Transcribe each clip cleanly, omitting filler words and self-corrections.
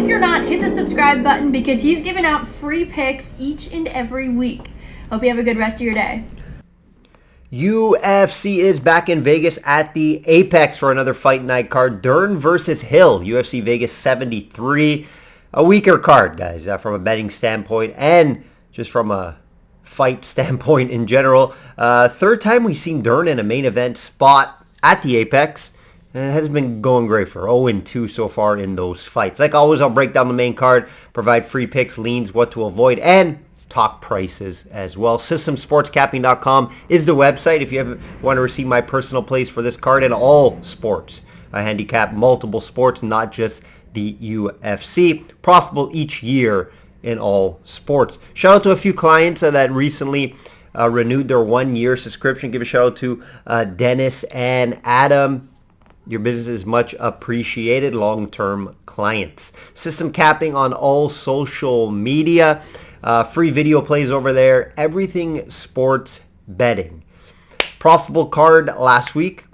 if you're not, hit the subscribe button because he's giving out free picks each and every week. Hope you have a good rest of your day. UFC is back in Vegas at the Apex for another fight night card. Dern versus Hill, UFC Vegas 73. A weaker card, guys, from a betting standpoint and just from a fight standpoint in general. Third time we've seen Dern in a main event spot at the Apex. And it hasn't been going great for 0-2 so far in those fights. Like always, I'll break down the main card, provide free picks, leans, what to avoid, and talk prices as well. Systemsportscapping.com is the website if you want to receive my personal plays for this card and all sports. I handicap multiple sports, not just the UFC. Profitable each year in all sports. Shout out to a few clients that recently renewed their 1-year subscription. Give a shout out to Dennis and Adam. Your business is much appreciated. Long-term clients. System capping on all social media. Free video plays over there. Everything sports betting. Profitable card last week.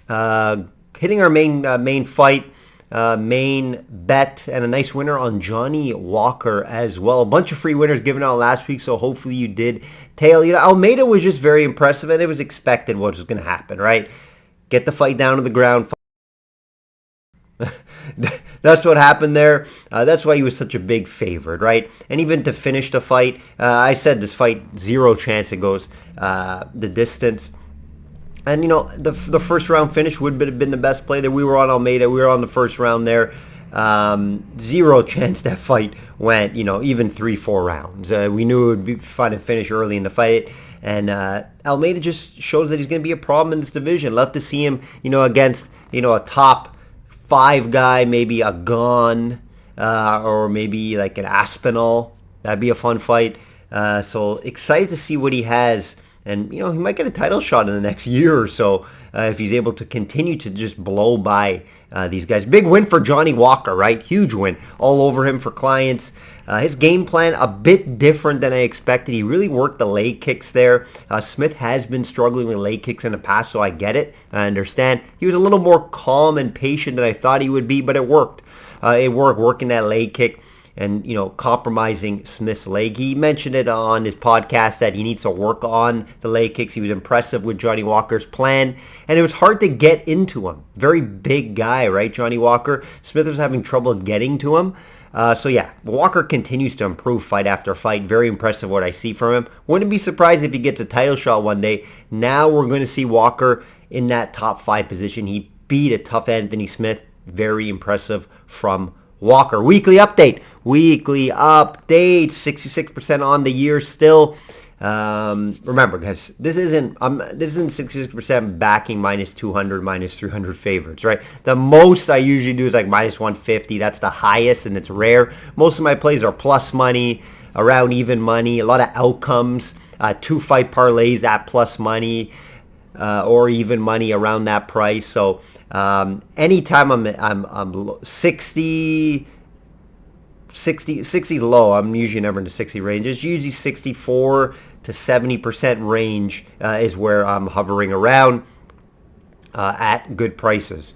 Hitting our main fight, main bet, and a nice winner on Johnny Walker as well. A bunch of free winners given out last week, so hopefully you did tail. Almeida was just very impressive, and it was expected what was going to happen, right? Get the fight down to the ground. That's what happened there. That's why he was such a big favorite, right? And even to finish the fight, I said this fight, 0 chance it goes the distance. And, the first round finish would have been the best play that we were on Almeida. We were on the first round there. 0 chance that fight went, even 3-4 rounds. We knew it would be fun to finish early in the fight. And Almeida just shows that he's going to be a problem in this division. Love to see him, against, a top 5 guy, maybe a Gun, or maybe like an Aspinall. That'd be a fun fight. So excited to see what he has. And, he might get a title shot in the next year or so if he's able to continue to just blow by these guys. Big win for Johnny Walker, right? Huge win all over him for clients. His game plan, a bit different than I expected. He really worked the leg kicks there. Smith has been struggling with leg kicks in the past, so I get it. I understand. He was a little more calm and patient than I thought he would be, but it worked. It worked, working that leg kick and, compromising Smith's leg. He mentioned it on his podcast that he needs to work on the leg kicks. He was impressive with Johnny Walker's plan, and it was hard to get into him. Very big guy, right, Johnny Walker? Smith was having trouble getting to him. So yeah, Walker continues to improve fight after fight. Very impressive what I see from him. Wouldn't be surprised if he gets a title shot one day. Now we're going to see Walker in that top 5 position. He beat a tough Anthony Smith. Very impressive from Walker. Weekly update. 66% on the year still. Remember, guys, this isn't 66% backing minus 200, minus 300 favorites, right? The most I usually do is like minus 150. That's the highest, and it's rare. Most of my plays are plus money, around even money, a lot of outcomes, 2 fight parlays at plus money, or even money around that price. So anytime I'm 60 low, I'm usually never in the 60 range. It's usually 64 to 70% range is where I'm hovering around at good prices.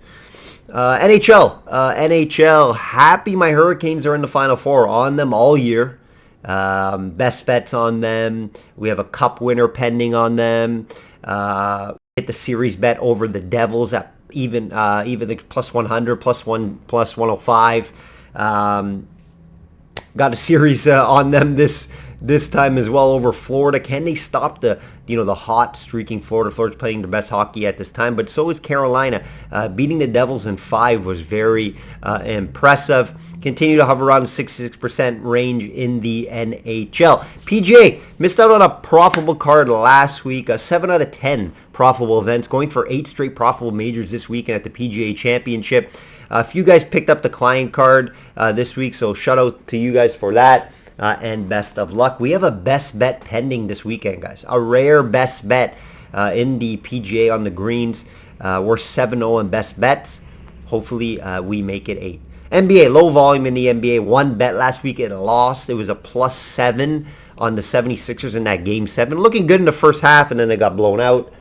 NHL, happy my Hurricanes are in the Final Four. On them all year. Best bets on them. We have a cup winner pending on them. Hit the series bet over the Devils at even like plus 100, plus 105. Got a series on them this time as well over Florida. Can they stop the hot streaking Florida? Florida's playing their best hockey at this time, but so is Carolina. Beating the Devils in 5 was very impressive. Continue to hover around the 66% range in the NHL. PGA missed out on a profitable card last week. 7 out of 10 profitable events, going for 8 straight profitable majors this weekend at the PGA Championship. A few guys picked up the client card this week, so shout out to you guys for that, and best of luck. We have a best bet pending this weekend, guys. A rare best bet in the PGA on the greens. We're 7-0 in best bets. Hopefully we make it 8. NBA, low volume in the NBA. 1 bet last week, it lost. It was a plus 7 on the 76ers in that Game 7. Looking good in the first half, and then they got blown out.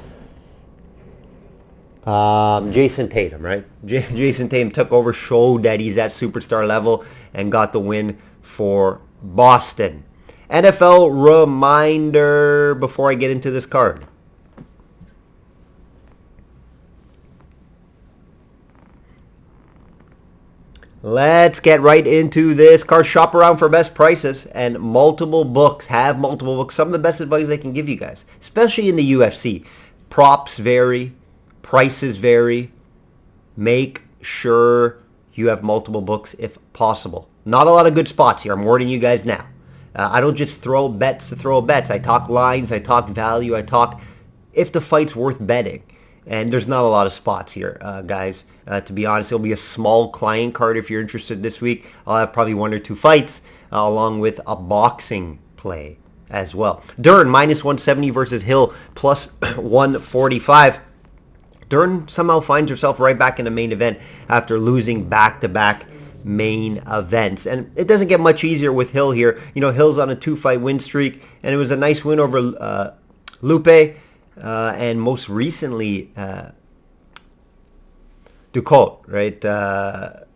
Jason Tatum, right? Jason Tatum took over, showed that he's at superstar level, and got the win for Boston. NFL reminder before I get into this card. Let's get right into this card. Shop around for best prices and multiple books. Have multiple books. Some of the best advice I can give you guys, especially in the UFC. Props vary. Prices vary. Make sure you have multiple books if possible. Not a lot of good spots here. I'm warning you guys now. I don't just throw bets to throw bets. I talk lines. I talk value. I talk if the fight's worth betting. And there's not a lot of spots here, guys. To be honest, it'll be a small client card if you're interested this week. I'll have probably 1 or 2 fights along with a boxing play as well. Dern, minus 170 versus Hill, plus 145. Dern somehow finds herself right back in the main event after losing back-to-back main events. And it doesn't get much easier with Hill here. You know, Hill's on a 2-fight win streak, and it was a nice win over Lupe. And most recently, Ducote, right?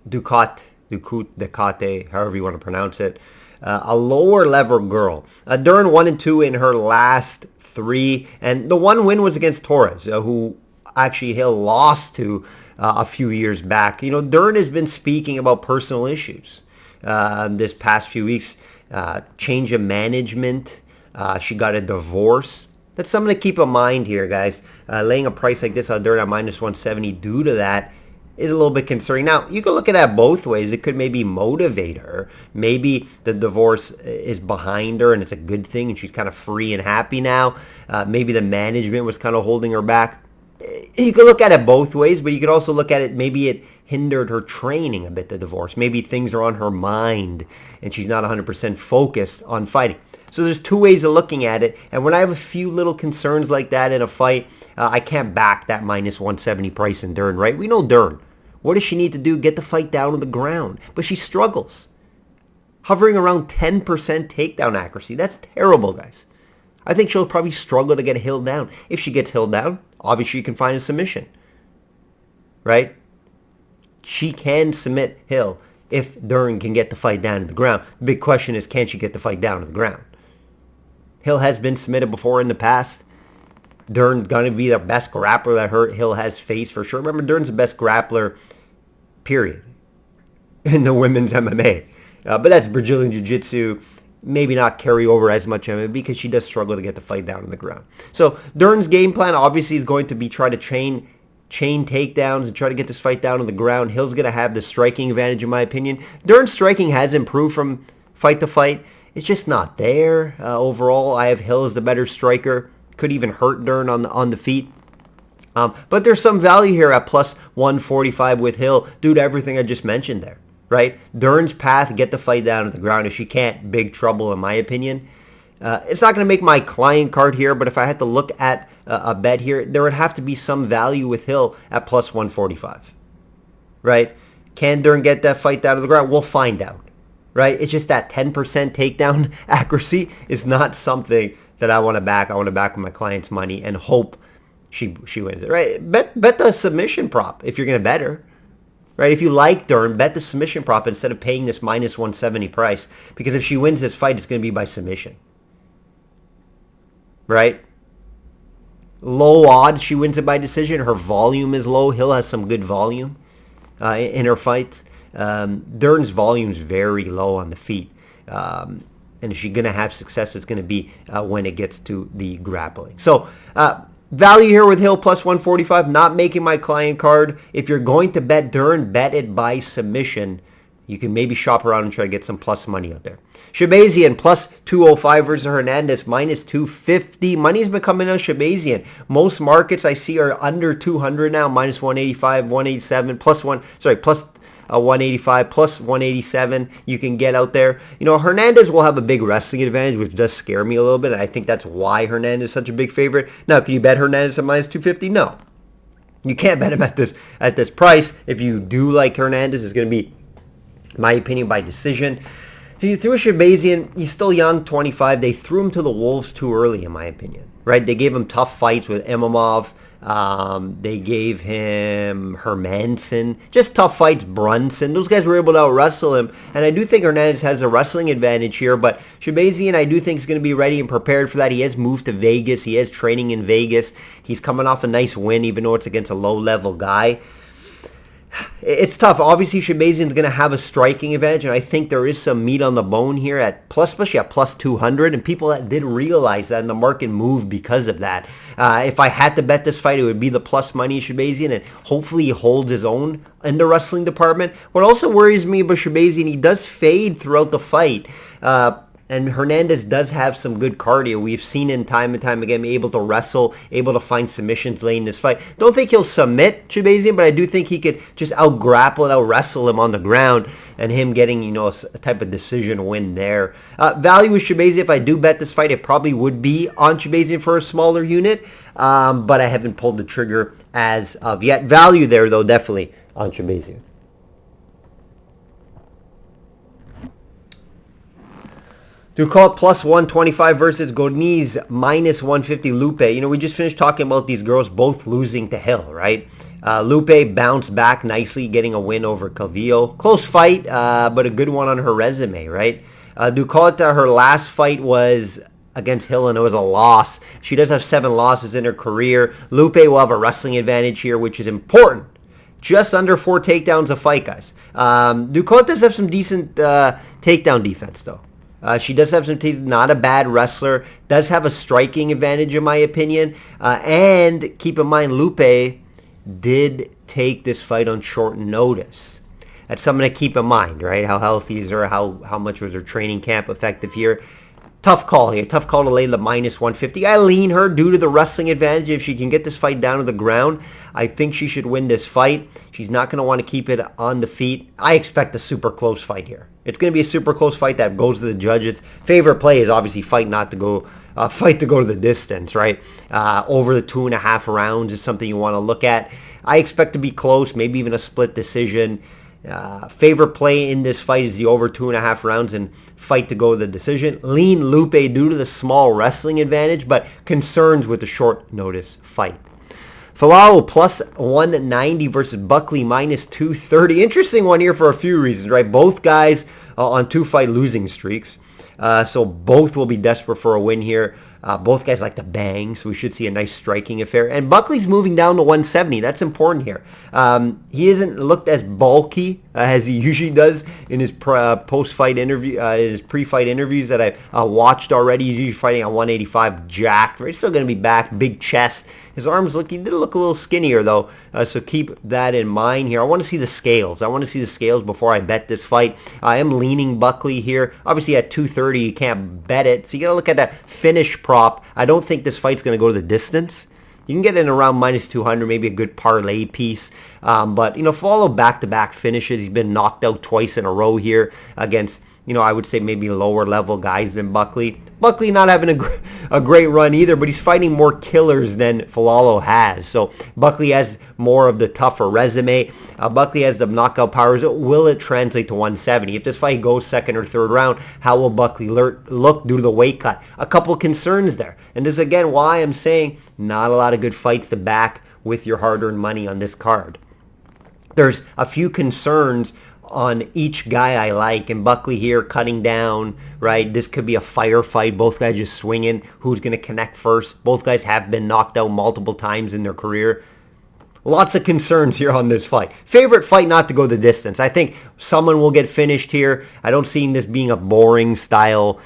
Ducote, however you want to pronounce it. A lower level girl. Dern 1-2 in her last 3, and the one win was against Torres, who actually Hill lost to a few years back. You know, Dern has been speaking about personal issues this past few weeks. Change of management. She got a divorce. That's something to keep in mind here, guys. Laying a price like this on Dern at minus 170 due to that is a little bit concerning. Now, you can look at that both ways. It could maybe motivate her. Maybe the divorce is behind her and it's a good thing and she's kind of free and happy now. Maybe the management was kind of holding her back. You could look at it both ways, but you could also look at it, maybe it hindered her training a bit, the divorce. Maybe things are on her mind and she's not 100% focused on fighting. So there's 2 ways of looking at it. And when I have a few little concerns like that in a fight, I can't back that minus 170 price in Dern, right? We know Dern. What does she need to do? Get the fight down to the ground. But she struggles. Hovering around 10% takedown accuracy. That's terrible, guys. I think she'll probably struggle to get Hill down. If she gets Hill down, obviously you can find a submission. Right? She can submit Hill if Dern can get the fight down to the ground. The big question is, can she get the fight down to the ground? Hill has been submitted before in the past. Dern's going to be the best grappler that Hill has faced for sure. Remember, Dern's the best grappler, period, in the women's MMA. But that's Brazilian Jiu-Jitsu. Maybe not carry over as much MMA because she does struggle to get the fight down on the ground. So Dern's game plan obviously is going to be try to chain takedowns and try to get this fight down on the ground. Hill's going to have the striking advantage, in my opinion. Dern's striking has improved from fight to fight. It's just not there overall. I have Hill as the better striker. Could even hurt Dern on the feet. But there's some value here at plus 145 with Hill due to everything I just mentioned there, right? Dern's path, get the fight down to the ground. If she can't, big trouble in my opinion. It's not going to make my client card here, but if I had to look at a bet here, there would have to be some value with Hill at plus 145, right? Can Dern get that fight down to the ground? We'll find out. Right? It's just that 10% takedown accuracy is not something that I want to back. I want to back with my client's money and hope she wins it. Right? Bet the submission prop if you're going to bet her. Right? If you like Dern, bet the submission prop instead of paying this minus 170 price. Because if she wins this fight, it's going to be by submission. Right? Low odds she wins it by decision. Her volume is low. Hill has some good volume in her fights. Dern's volume is very low on the feet. And if she's going to have success, it's going to be when it gets to the grappling. So, value here with Hill plus 145, not making my client card. If you're going to bet Dern, bet it by submission. You can maybe shop around and try to get some plus money out there. Shabazian plus 205 versus Hernandez minus 250. Money's been coming on Shabazian. Most markets I see are under 200 now, minus 185, 187, plus 185 plus 187 you can get out there. You know, Hernandez will have a big wrestling advantage, which does scare me a little bit. And I think that's why Hernandez is such a big favorite. Now, can you bet Hernandez at minus 250? No. You can't bet him at this price. If you do like Hernandez, it's going to be, in my opinion, by decision. So you threw a Shabazian. He's still young, 25. They threw him to the wolves too early, in my opinion. Right? They gave him tough fights with Imamov. They gave him Hermanson. Just tough fights. Brunson. Those guys were able to out-wrestle him. And I do think Hernandez has a wrestling advantage here. But Shabazian, I do think, is going to be ready and prepared for that. He has moved to Vegas. He has training in Vegas. He's coming off a nice win, even though it's against a low-level guy. It's tough. Obviously, Shabazian's going to have a striking advantage, and I think there is some meat on the bone here at plus, especially at plus 200, and people that did realize that, and the market moved because of that. If I had to bet this fight, it would be the plus money Shabazian, and hopefully he holds his own in the wrestling department. What also worries me about Shabazian, he does fade throughout the fight. And Hernandez does have some good cardio. We've seen him time and time again able to wrestle, able to find submissions late in this fight. Don't think he'll submit Shabazian, but I do think he could just out-grapple and out-wrestle him on the ground, and him getting, a type of decision win there. Value with Shabazian, if I do bet this fight, it probably would be on Shabazian for a smaller unit, but I haven't pulled the trigger as of yet. Value there, though, definitely on Shabazian. Ducalt plus 125 versus Godinez minus 150 Lupe. We just finished talking about these girls both losing to Hill, right? Lupe bounced back nicely, getting a win over Calvillo. Close fight, but a good one on her resume, right? Ducalt, her last fight was against Hill, and it was a loss. She does have 7 losses in her career. Lupe will have a wrestling advantage here, which is important. Just under 4 takedowns a fight, guys. Ducalt does have some decent takedown defense, though. She does have some not a bad wrestler, does have a striking advantage in my opinion, and keep in mind Lupe did take this fight on short notice. That's something to keep in mind, right? How healthy is her, how much was her training camp effective here. Tough call here, tough call to lay the minus 150. I lean her due to the wrestling advantage. If she can get this fight down to the ground, I think she should win this fight. She's not going to want to keep it on the feet. I expect a super close fight here. It's going to be a super close fight that goes to the judges. Favorite play is obviously fight to go to the distance, right? Over the 2.5 rounds is something you want to look at. I expect to be close, maybe even a split decision. Favorite play in this fight is the over 2.5 rounds and fight to go to the decision. Lean Lupe due to the small wrestling advantage, but concerns with the short notice fight. Falao plus 190 versus Buckley minus 230. Interesting one here for a few reasons, right? Both guys on 2-fight losing streaks. So both will be desperate for a win here. Both guys like to bang, so we should see a nice striking affair. And Buckley's moving down to 170. That's important here. He hasn't looked as bulky as he usually does in his post-fight interview, his pre-fight interviews that I've watched already. He's usually fighting at 185, jacked. Right? He's still going to be back, big chest. His arms did look a little skinnier though, so keep that in mind here. I want to see the scales. I want to see the scales before I bet this fight. I am leaning Buckley here. Obviously at 230 you can't bet it, so you got to look at that finish prop. I don't think this fight's going to go the distance. You can get in around minus 200, maybe a good parlay piece. But, follow back-to-back finishes. He's been knocked out twice in a row here against, I would say maybe lower-level guys than Buckley. Buckley not having a great run either, but he's fighting more killers than Falalo has. So Buckley has more of the tougher resume. Buckley has the knockout powers. Will it translate to 170? If this fight goes second or third round, how will Buckley look due to the weight cut? A couple concerns there. And this is, again, why I'm saying not a lot of good fights to back with your hard-earned money on this card. There's a few concerns on each guy I like, and Buckley here cutting down, right? This could be a firefight. Both guys just swinging. Who's going to connect first? Both guys have been knocked out multiple times in their career. Lots of concerns here on this fight. Favorite fight not to go the distance. I think someone will get finished here. I don't see this being a boring style,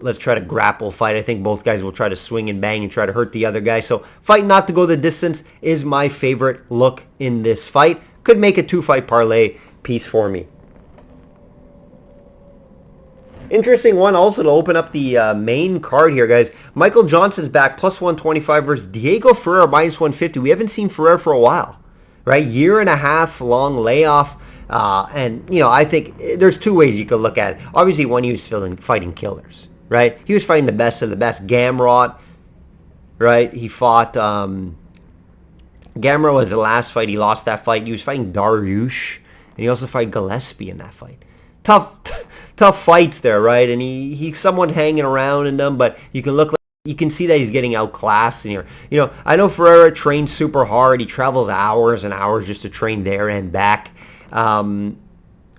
let's try to grapple fight. I think both guys will try to swing and bang and try to hurt the other guy. So fight not to go the distance is my favorite look in this fight. Could make a 2-fight parlay piece for me. Interesting one also to open up the main card here, guys. Michael Johnson's back, plus 125 versus Diego Ferreira, minus 150. We haven't seen Ferreira for a while, right? 1.5 year long layoff. And, I think there's 2 ways you could look at it. Obviously, one, he was fighting killers, right? He was fighting the best of the best. Gamrot, right? He fought... Gamrot was the last fight. He lost that fight. He was fighting Dariush. And he also fought Gillespie in that fight. Tough fights there, right? And he's somewhat hanging around in them, but you can look like You can see that he's getting outclassed in here. You know, I know Ferreira trains super hard. He travels hours and hours just to train there and back. One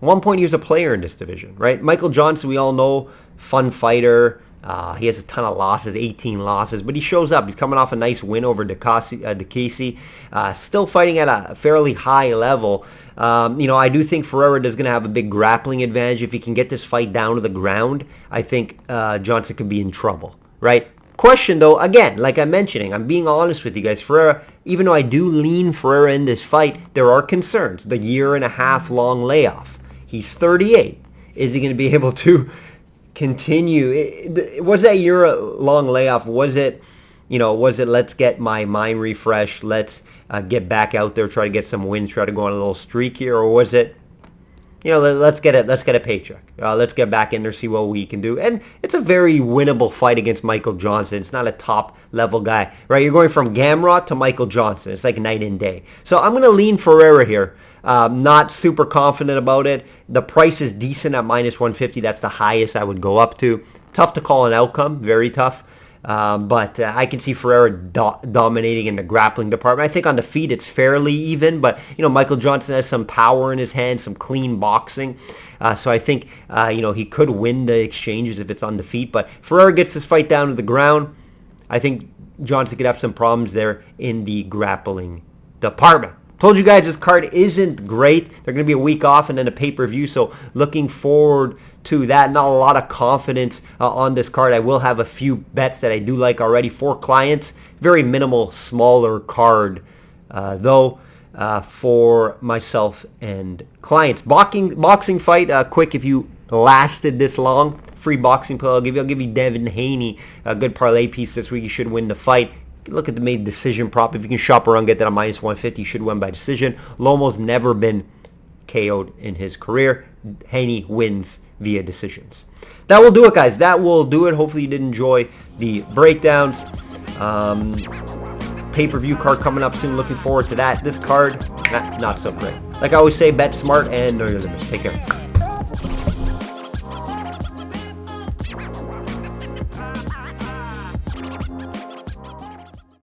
point he was a player in this division, right? Michael Johnson, we all know, fun fighter. He has a ton of losses, 18 losses, but he shows up. He's coming off a nice win over DeCasey. Still fighting at a fairly high level. You know, I do think Ferreira is going to have a big grappling advantage. If he can get this fight down to the ground, I think Johnson could be in trouble, right? Question, though, again, like I'm mentioning, I'm being honest with you guys. Ferreira, even though I do lean Ferreira in this fight, there are concerns. The 1.5 year long layoff. He's 38. Is he going to be able to continue? Was that 1 year long layoff? Was it, you know, let's get my mind refreshed, let's get back out there, try to get some wins, try to go on a little streak here, or was it, you know, let's get a paycheck, let's get back in there, see what we can do? And it's a very winnable fight against Michael Johnson. It's not a top level guy, right? You're going from Gamrot to Michael Johnson. It's like night and day. So I'm going to lean Ferreira here. Not super confident about it. The price is decent at -150. That's the highest I would go up to. Tough to call an outcome, very tough. But I can see Ferreira dominating in the grappling department. I think on the feet it's fairly even, but you know, Michael Johnson has some power in his hands, some clean boxing. So I think you know, he could win the exchanges if it's on the feet. But Ferreira gets this fight down to the ground. I think Johnson could have some problems there in the grappling department. Told you guys this card isn't great. They're going to be a week off and then a pay-per-view, so looking forward to that. Not a lot of confidence on this card. I will have a few bets that I do like already for clients. Very minimal, smaller card, though, for myself and clients. Boxing fight, quick if you lasted this long. Free boxing play I'll give you Devin Haney, a good parlay piece this week. You should win the fight. Look at the made decision prop. If you can shop around, get that on -150. You should win by decision. Loma's never been KO'd in his career. Haney wins via decisions. That will do it, guys. That will do it. Hopefully you did enjoy the breakdowns. Pay-per-view card coming up soon. Looking forward to that. This card, not so great. Like I always say, bet smart and know your limits. Take care.